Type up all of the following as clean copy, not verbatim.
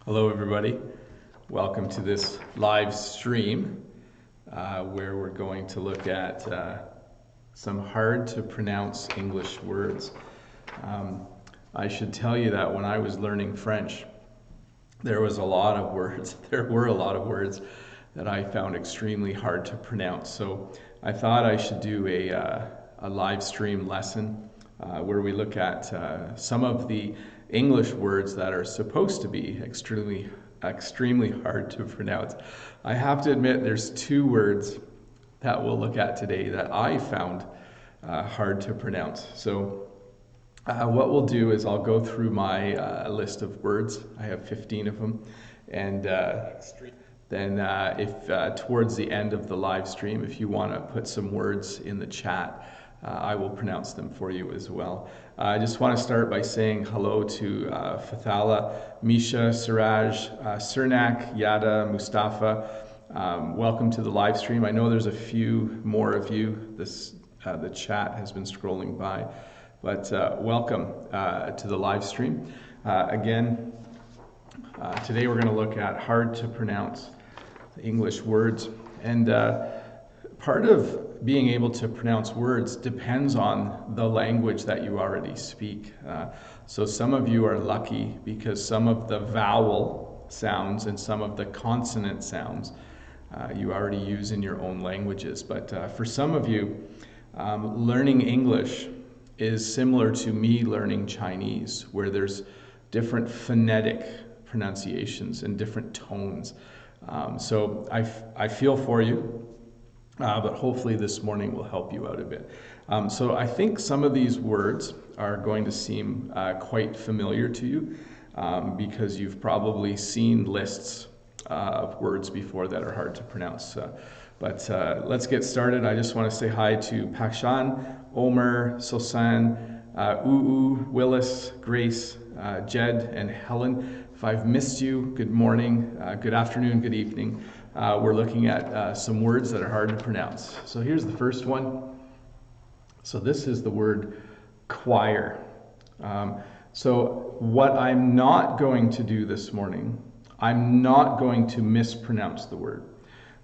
Hello everybody, welcome to this live stream where we're going to look at some hard to pronounce English words. I should tell you that when I was learning French, there were a lot of words that I found extremely hard to pronounce. So I thought I should do a live stream lesson where we look at some of the English words that are supposed to be extremely hard to pronounce. I have to admit there's two words that we'll look at today that I found hard to pronounce. So what we'll do is I'll go through my list of words. I have 15 of them, and then if towards the end of the live stream, if you want to put some words in the chat, I will pronounce them for you as well. I just want to start by saying hello to Fathala, Misha, Siraj, Cernak, Yada, Mustafa. Welcome to the live stream. I know there's a few more of you. The chat has been scrolling by, but welcome to the live stream. Again, today we're going to look at hard to pronounce English words, and part of being able to pronounce words depends on the language that you already speak. So some of you are lucky because some of the vowel sounds and some of the consonant sounds you already use in your own languages. But for some of you, learning English is similar to me learning Chinese, where there's different phonetic pronunciations and different tones. So I feel for you. But hopefully this morning will help you out a bit. So I think some of these words are going to seem quite familiar to you because you've probably seen lists of words before that are hard to pronounce. But let's get started. I just want to say hi to Pakshan, Omer, Sosan, Uu, Willis, Grace, Jed, and Helen. If I've missed you, good morning, good afternoon, good evening. We're looking at some words that are hard to pronounce. So here's the first one. So this is the word choir. So what I'm not going to do this morning, I'm not going to mispronounce the word.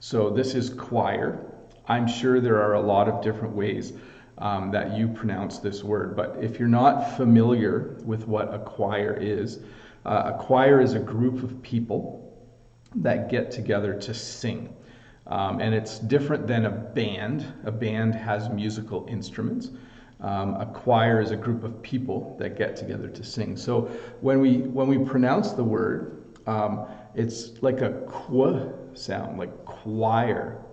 So this is choir. I'm sure there are a lot of different ways that you pronounce this word, but if you're not familiar with what a choir is a group of people that get together to sing. And it's different than a band. A band has musical instruments. A choir is a group of people that get together to sing. So when we pronounce the word, it's like a qu sound, like choir.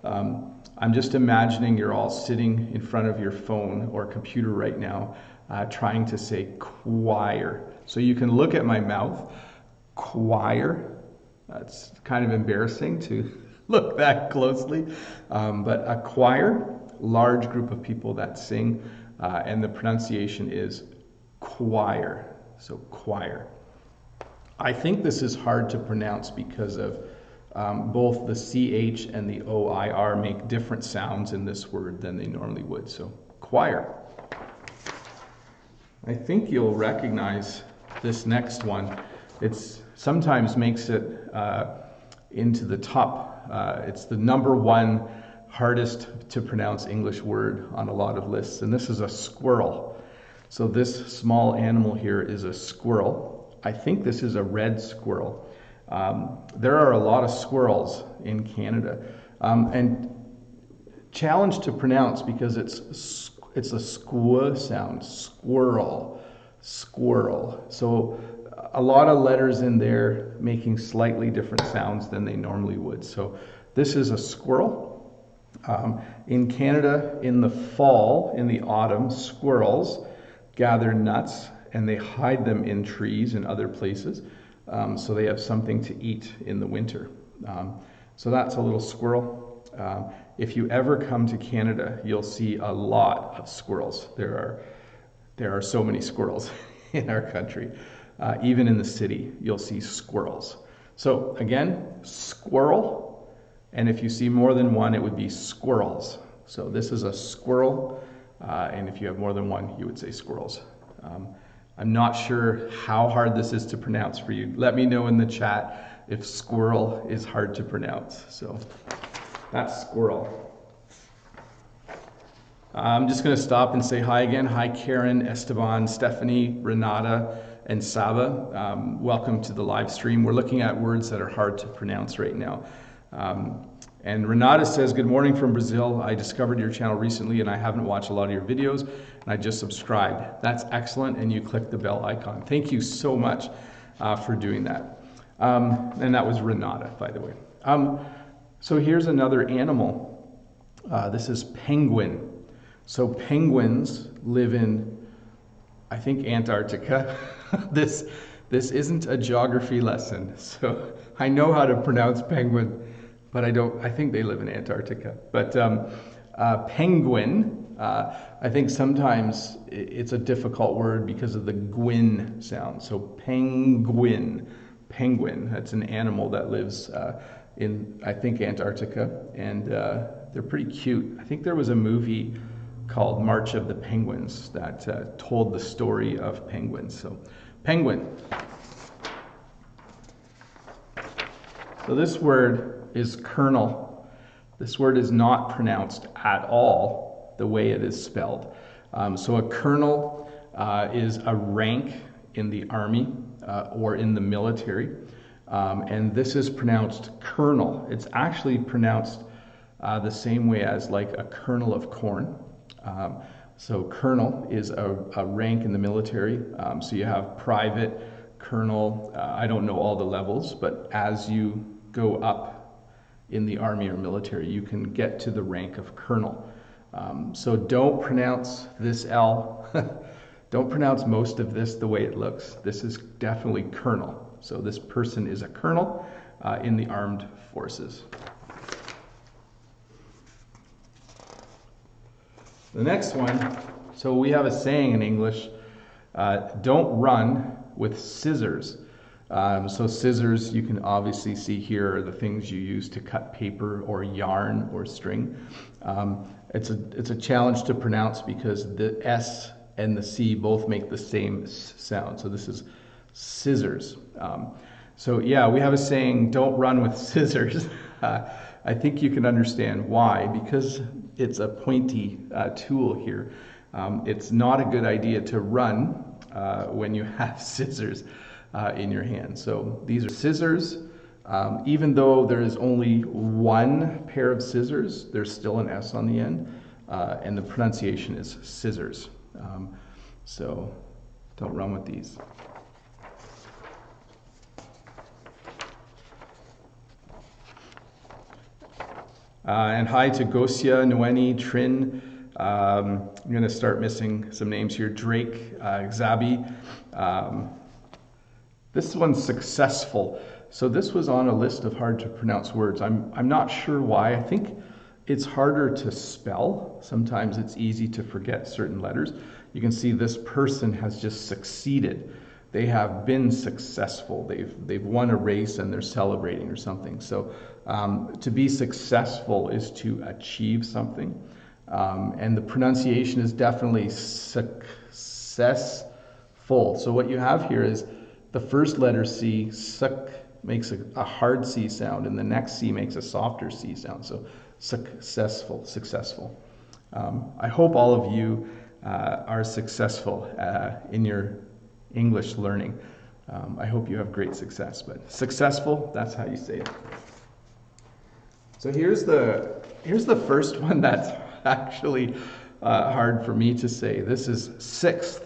I'm just imagining you're all sitting in front of your phone or computer right now, trying to say choir. So you can look at my mouth. Choir. That's kind of embarrassing to look that closely. But a choir, large group of people that sing, and the pronunciation is choir. So choir. I think this is hard to pronounce because of both the CH and the OIR make different sounds in this word than they normally would. So choir. I think you'll recognize this next one. It's sometimes makes it into the top. It's the #1 hardest to pronounce English word on a lot of lists, and this is a squirrel. So this small animal here is a squirrel. I think this is a red squirrel. There are a lot of squirrels in Canada, and challenged to pronounce because it's a squirrel sound, squirrel. So a lot of letters in there making slightly different sounds than they normally would. So this is a squirrel. In Canada, in the fall, in the autumn, squirrels gather nuts and they hide them in trees and other places so they have something to eat in the winter. So that's a little squirrel. If you ever come to Canada, you'll see a lot of squirrels. There are so many squirrels in our country. Even in the city, you'll see squirrels. So again, squirrel, and if you see more than one, it would be squirrels. So this is a squirrel, and if you have more than one, you would say squirrels. I'm not sure how hard this is to pronounce for you. Let me know in the chat if squirrel is hard to pronounce. So that's squirrel. I'm just going to stop and say hi again. Hi, Karen, Esteban, Stephanie, Renata, and Saba. Welcome to the live stream. We're looking at words that are hard to pronounce right now. And Renata says, good morning from Brazil. I discovered your channel recently and I haven't watched a lot of your videos and I just subscribed. That's excellent. And you click the bell icon. Thank you so much for doing that. And that was Renata, by the way. So here's another animal. This is penguin. So penguins live in, I think, Antarctica. This isn't a geography lesson. So I know how to pronounce penguin, but I think they live in Antarctica. But penguin, I think sometimes it's a difficult word because of the gwin sound. So penguin, that's an animal that lives in, I think, Antarctica. And they're pretty cute. I think there was a movie called March of the Penguins that told the story of penguins. So penguin. So this word is kernel. This word is not pronounced at all the way it is spelled. So a colonel is a rank in the army or in the military. And this is pronounced colonel. It's actually pronounced the same way as like a kernel of corn. So colonel is a rank in the military. So you have private, colonel, I don't know all the levels, but as you go up in the army or military, you can get to the rank of colonel. So don't pronounce this L. Don't pronounce most of this the way it looks. This is definitely colonel. So this person is a colonel in the armed forces. The next one, so we have a saying in English, don't run with scissors. So scissors, you can obviously see here, are the things you use to cut paper or yarn or string. It's a challenge to pronounce because the S and the C both make the same sound. So this is scissors. So yeah, we have a saying, don't run with scissors. I think you can understand why, because it's a pointy tool here. It's not a good idea to run when you have scissors in your hand. So these are scissors. Even though there is only one pair of scissors, there's still an S on the end, and the pronunciation is scissors. So don't run with these. And hi to Gosia, Noeni, Trin. I'm going to start missing some names here. Drake, Xabi. This one's successful. So this was on a list of hard to pronounce words. I'm not sure why. I think it's harder to spell. Sometimes it's easy to forget certain letters. You can see this person has just succeeded. They have been successful. They've won a race and they're celebrating or something. So to be successful is to achieve something. And the pronunciation is definitely successful. So what you have here is the first letter C, suck, makes a hard C sound, and the next C makes a softer C sound. So successful. I hope all of you are successful in your English learning. I hope you have great success, but successful, that's how you say it. So here's the first one that's actually hard for me to say. This is sixth.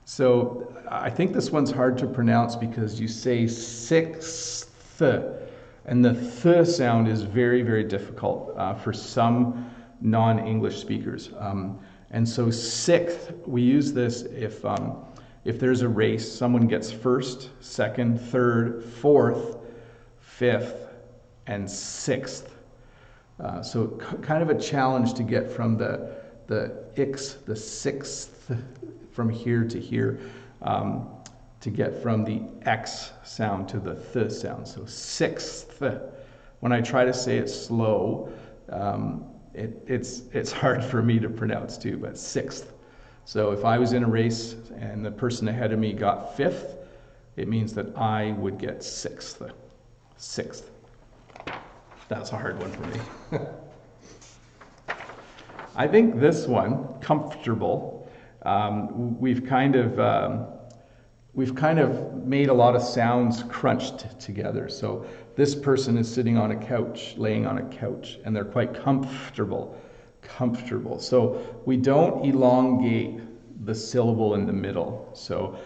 So I think this one's hard to pronounce because you say sixth, and the th sound is very, very difficult for some non-English speakers. And so sixth, we use this if there's a race, someone gets first, second, third, fourth, fifth, and sixth. So kind of a challenge to get from the ix, the sixth, from here to here, to get from the X sound to the th sound. So sixth. When I try to say it slow, it's hard for me to pronounce too, but sixth. So if I was in a race and the person ahead of me got 5th, it means that I would get 6th. 6th. That's a hard one for me. I think this one, comfortable, we've kind of made a lot of sounds crunched together. So this person is sitting on a couch, laying on a couch, and they're quite comfortable. Comfortable. So we don't elongate the syllable in the middle. So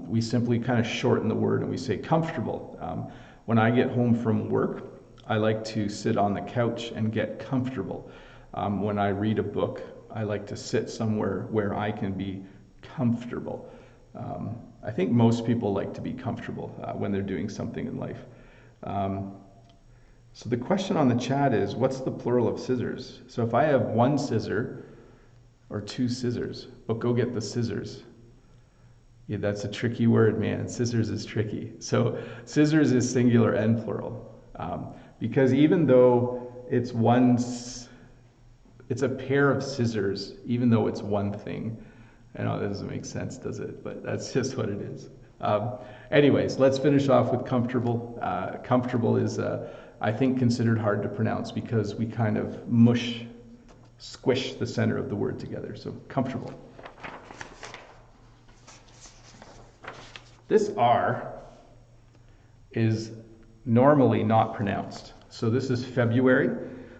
we simply kind of shorten the word and we say comfortable. When I get home from work, I like to sit on the couch and get comfortable. When I read a book, I like to sit somewhere where I can be comfortable. I think most people like to be comfortable when they're doing something in life. So the question on the chat is, what's the plural of scissors? So if I have 1 scissor or 2 scissors, but go get the scissors. Yeah, that's a tricky word, man. Scissors is tricky. So scissors is singular and plural. Because even though it's a pair of scissors, even though it's one thing. I know that doesn't make sense, does it? But that's just what it is. Anyways, let's finish off with comfortable. Comfortable is, I think, considered hard to pronounce because we kind of squish the center of the word together. So comfortable. This R is normally not pronounced. So this is February.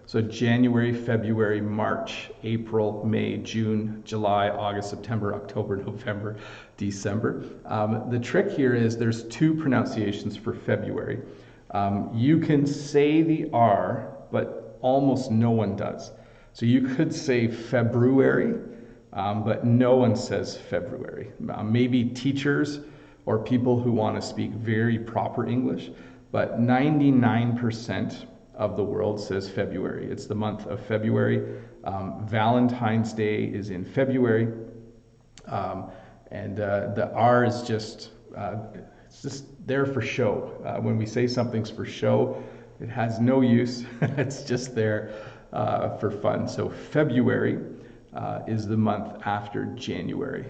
So January, February, March, April, May, June, July, August, September, October, November, December. The trick here is there's 2 pronunciations for February. You can say the R, but almost no one does. So you could say February, but no one says February. Maybe teachers or people who want to speak very proper English, but 99% of the world says February. It's the month of February. Valentine's Day is in February. And the R is just, it's just there for show. When we say something's for show, it has no use. It's just there for fun. So February is the month after January.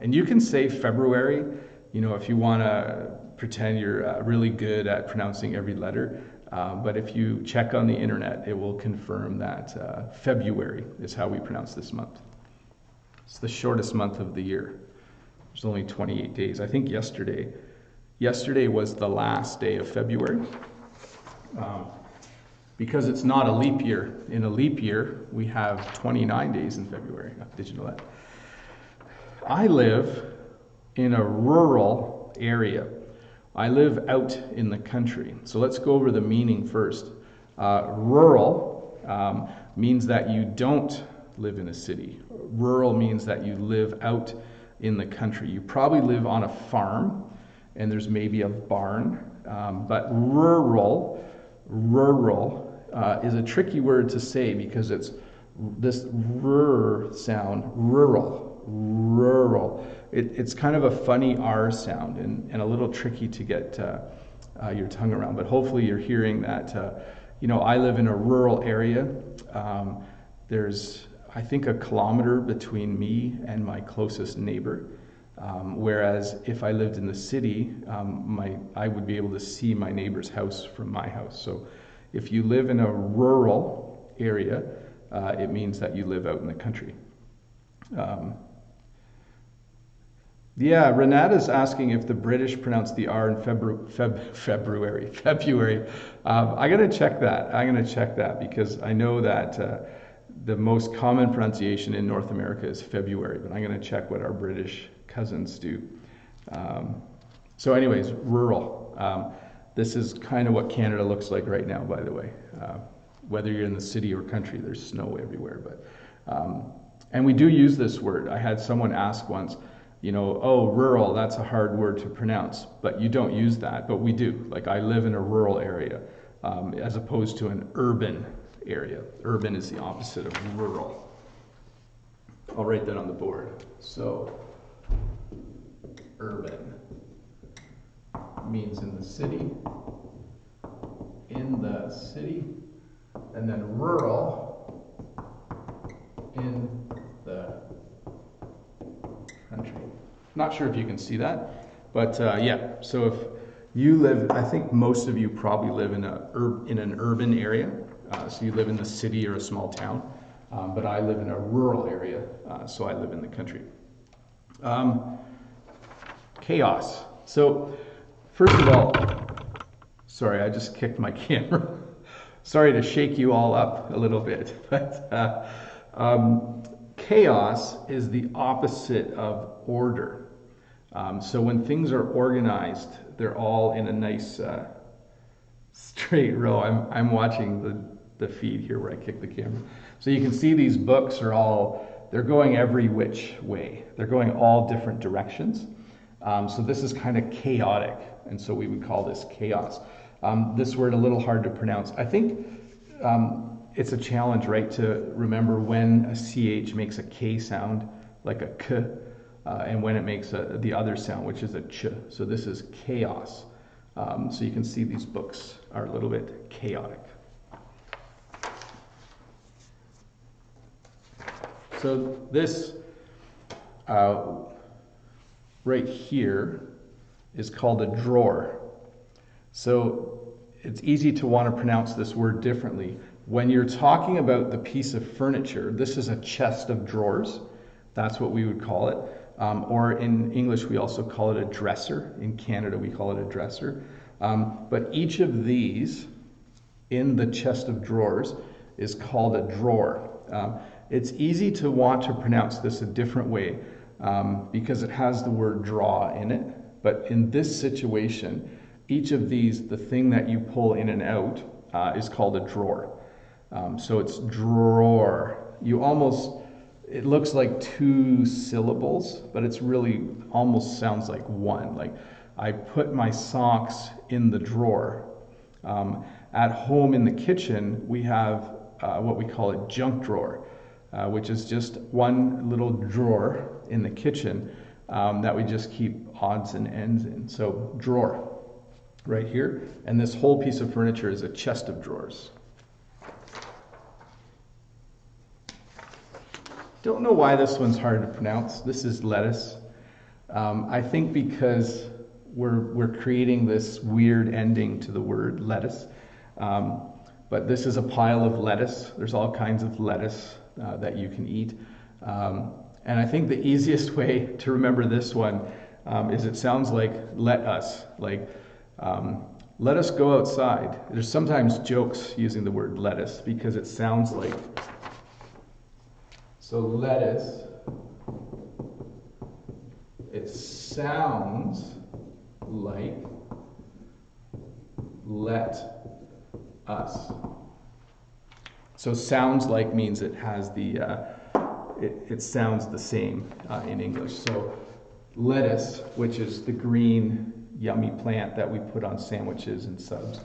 And you can say February, you know, if you want to pretend you're really good at pronouncing every letter. But if you check on the internet, it will confirm that February is how we pronounce this month. It's the shortest month of the year. There's only 28 days. I think yesterday was the last day of February. Because it's not a leap year. In a leap year, we have 29 days in February. Did you know that? I live in a rural area. I live out in the country. So let's go over the meaning first. Rural means that you don't live in a city. Rural means that you live out in the country. You probably live on a farm and there's maybe a barn. But rural is a tricky word to say because it's this r sound, rural. It's kind of a funny R sound and a little tricky to get your tongue around, but hopefully you're hearing that, you know, I live in a rural area. There's, I think, a kilometer between me and my closest neighbor, whereas if I lived in the city, I would be able to see my neighbor's house from my house. So if you live in a rural area, it means that you live out in the country. Yeah, Renata's asking if the British pronounce the R in February. I'm going to check that because I know that the most common pronunciation in North America is February, but I'm going to check what our British cousins do. So anyways, rural. This is kind of what Canada looks like right now, by the way. Whether you're in the city or country, there's snow everywhere. And we do use this word. I had someone ask once, you know, oh, rural, that's a hard word to pronounce, but you don't use that, but we do. Like, I live in a rural area as opposed to an urban area. Urban is the opposite of rural. I'll write that on the board. So, urban means in the city, and then rural in the Not sure if you can see that, but yeah, so if you live, I think most of you probably live in an urban area, so you live in the city or a small town, but I live in a rural area, so I live in the country. Chaos. So first of all, sorry, I just kicked my camera. Sorry to shake you all up a little bit, but chaos is the opposite of order. So when things are organized, they're all in a nice straight row. I'm watching the feed here where I kick the camera. So you can see these books they're going every which way. They're going all different directions. So this is kind of chaotic, and so we would call this chaos. This word a little hard to pronounce. I think it's a challenge, right, to remember when a CH makes a K sound, like a K, and when it makes the other sound, which is a ch. So this is chaos. So you can see these books are a little bit chaotic. So this right here is called a drawer. So it's easy to want to pronounce this word differently. When you're talking about the piece of furniture, this is a chest of drawers. That's what we would call it. Or in English, we also call it a dresser. In Canada, we call it a dresser. But each of these in the chest of drawers is called a drawer. It's easy to want to pronounce this a different way because it has the word draw in it. But in this situation, each of these, the thing that you pull in and out, is called a drawer. So it's drawer. It looks like two syllables, but it's really almost sounds like one. Like, I put my socks in the drawer. At home in the kitchen, we have what we call a junk drawer, which is just one little drawer in the kitchen that we just keep odds and ends in. So drawer right here, and this whole piece of furniture is a chest of drawers. Don't know why this one's hard to pronounce. This is lettuce. I think because we're creating this weird ending to the word lettuce. But this is a pile of lettuce. There's all kinds of lettuce that you can eat. And I think the easiest way to remember this one is it sounds like let us. Like, let us go outside. There's sometimes jokes using the word lettuce because it sounds like, so lettuce, it sounds like let us. So sounds like means it has the, it sounds the same in English. So lettuce, which is the green yummy plant that we put on sandwiches and subs,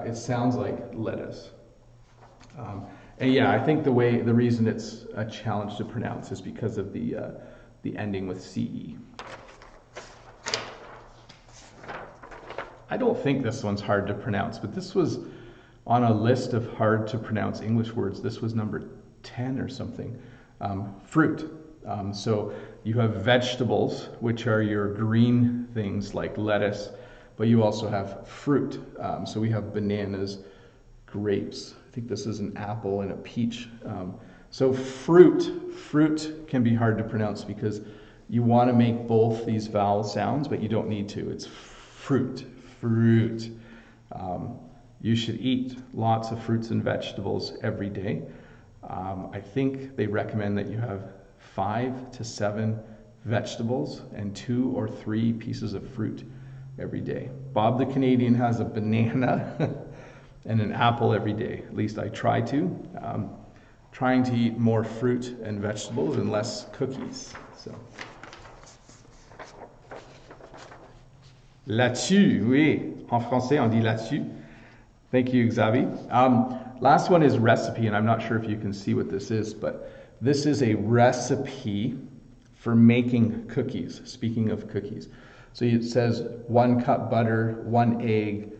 it sounds like lettuce. And yeah, I think the reason it's a challenge to pronounce is because of the ending with CE. I don't think this one's hard to pronounce, but this was on a list of hard to pronounce English words. This was number 10 or something. Fruit. So you have vegetables, which are your green things like lettuce, but you also have fruit. So we have bananas, grapes. I think this is an apple and a peach. So fruit can be hard to pronounce because you want to make both these vowel sounds, but you don't need to. It's fruit. You should eat lots of fruits and vegetables every day. I think they recommend that you have 5 to 7 vegetables and 2 or 3 pieces of fruit every day. Bob the Canadian has a banana and an apple every day. At least I try to. Trying to eat more fruit and vegetables and less cookies. So. Là-dessus, oui. En français, on dit là-dessus. Thank you, Xavi. Last one is recipe, and I'm not sure if you can see what this is, but this is a recipe for making cookies, speaking of cookies. So it says 1 cup butter, 1 egg,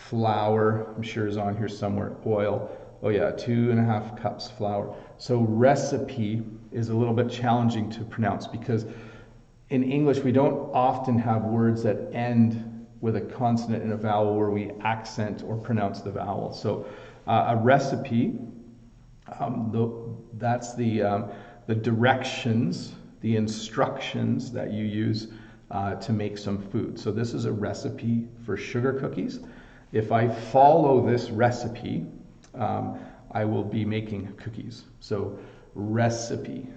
flour, I'm sure is on here somewhere, oil. Oh yeah, 2.5 cups flour. So recipe is a little bit challenging to pronounce because in English, we don't often have words that end with a consonant and a vowel where we accent or pronounce the vowel. So a recipe, that's the directions, the instructions that you use to make some food. So this is a recipe for sugar cookies. If I follow this recipe, I will be making cookies. So recipe.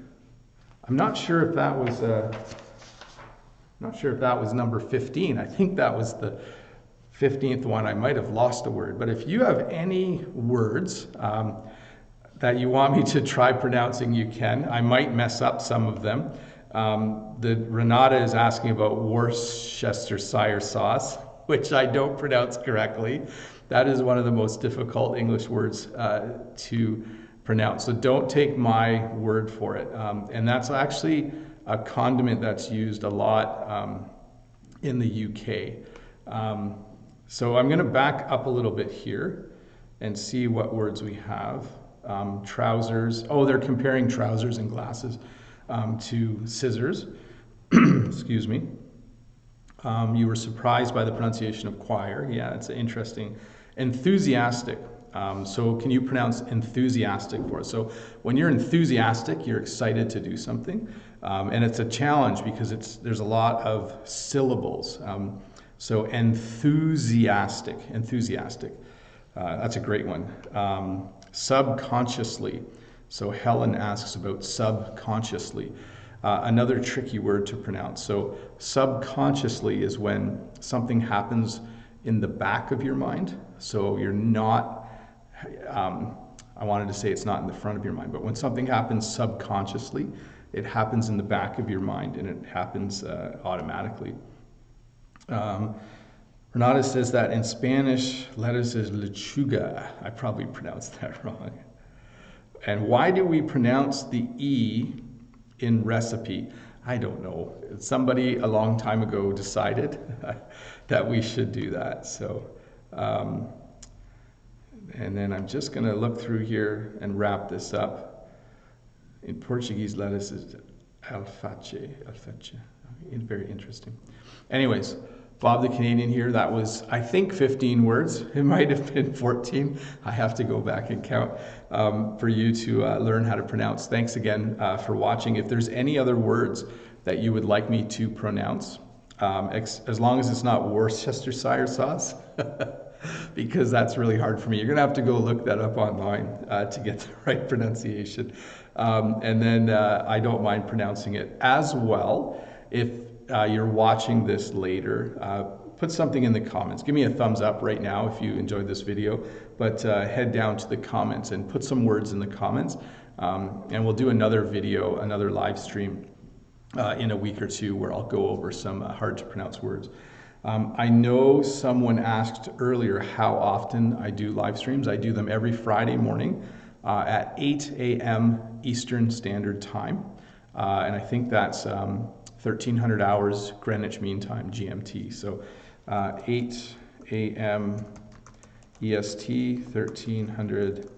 I'm not sure if that was number 15. I think that was the 15th one. I might have lost a word. But if you have any words that you want me to try pronouncing, you can. I might mess up some of them. Renata is asking about Worcestershire sauce, which I don't pronounce correctly. That is one of the most difficult English words to pronounce. So don't take my word for it. And that's actually a condiment that's used a lot in the UK. So I'm going to back up a little bit here and see what words we have. Trousers. Oh, they're comparing trousers and glasses to scissors. Excuse me. You were surprised by the pronunciation of choir. Yeah, it's interesting. Enthusiastic. So can you pronounce enthusiastic for us? So when you're enthusiastic, you're excited to do something. And it's a challenge because there's a lot of syllables. So enthusiastic. That's a great one. Subconsciously. So Helen asks about subconsciously. Another tricky word to pronounce. So subconsciously is when something happens in the back of your mind. So you're not, I wanted to say it's not in the front of your mind, but when something happens subconsciously, it happens in the back of your mind and it happens automatically. Renata says that in Spanish, lettuce is lechuga. I probably pronounced that wrong. And why do we pronounce the E in recipe? I don't know. Somebody a long time ago decided that we should do that. So, and then I'm just going to look through here and wrap this up. In Portuguese, lettuce is alface. Very interesting. Anyways, Bob the Canadian here, that was, I think, 15 words. It might have been 14. I have to go back and count for you to learn how to pronounce. Thanks again for watching. If there's any other words that you would like me to pronounce, as long as it's not Worcestershire sauce, because that's really hard for me. You're going to have to go look that up online to get the right pronunciation. And then I don't mind pronouncing it as well. If you're watching this later, put something in the comments. Give me a thumbs up right now if you enjoyed this video, but head down to the comments and put some words in the comments. And we'll do another video, another live stream in a week or two where I'll go over some hard to pronounce words. I know someone asked earlier how often I do live streams. I do them every Friday morning at 8 a.m. Eastern Standard Time. And I think that's 1300 hours Greenwich Mean Time, GMT. So 8 a.m. EST, 1300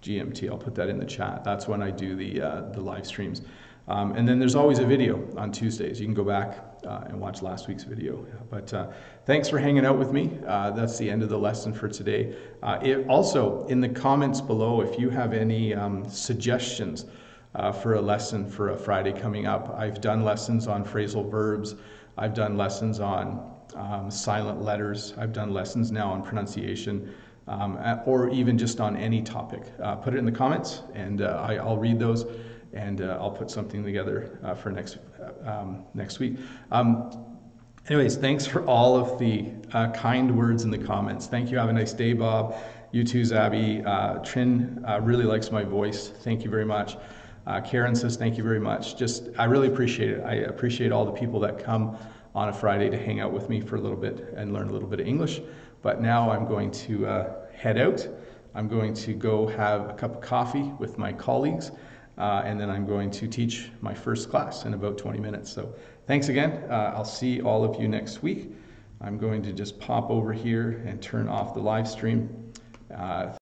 GMT. I'll put that in the chat. That's when I do the live streams. And then there's always a video on Tuesdays. You can go back and watch last week's video. But thanks for hanging out with me. That's the end of the lesson for today. Also, in the comments below, if you have any suggestions for a lesson for a Friday coming up. I've done lessons on phrasal verbs. I've done lessons on silent letters. I've done lessons now on pronunciation, or even just on any topic. Put it in the comments and I'll read those and I'll put something together for next week. Anyways, thanks for all of the kind words in the comments. Thank you. Have a nice day, Bob. You too, Zabby. Trin really likes my voice. Thank you very much. Karen says, thank you very much. I really appreciate it. I appreciate all the people that come on a Friday to hang out with me for a little bit and learn a little bit of English. But now I'm going to head out. I'm going to go have a cup of coffee with my colleagues, and then I'm going to teach my first class in about 20 minutes. So thanks again. I'll see all of you next week. I'm going to just pop over here and turn off the live stream.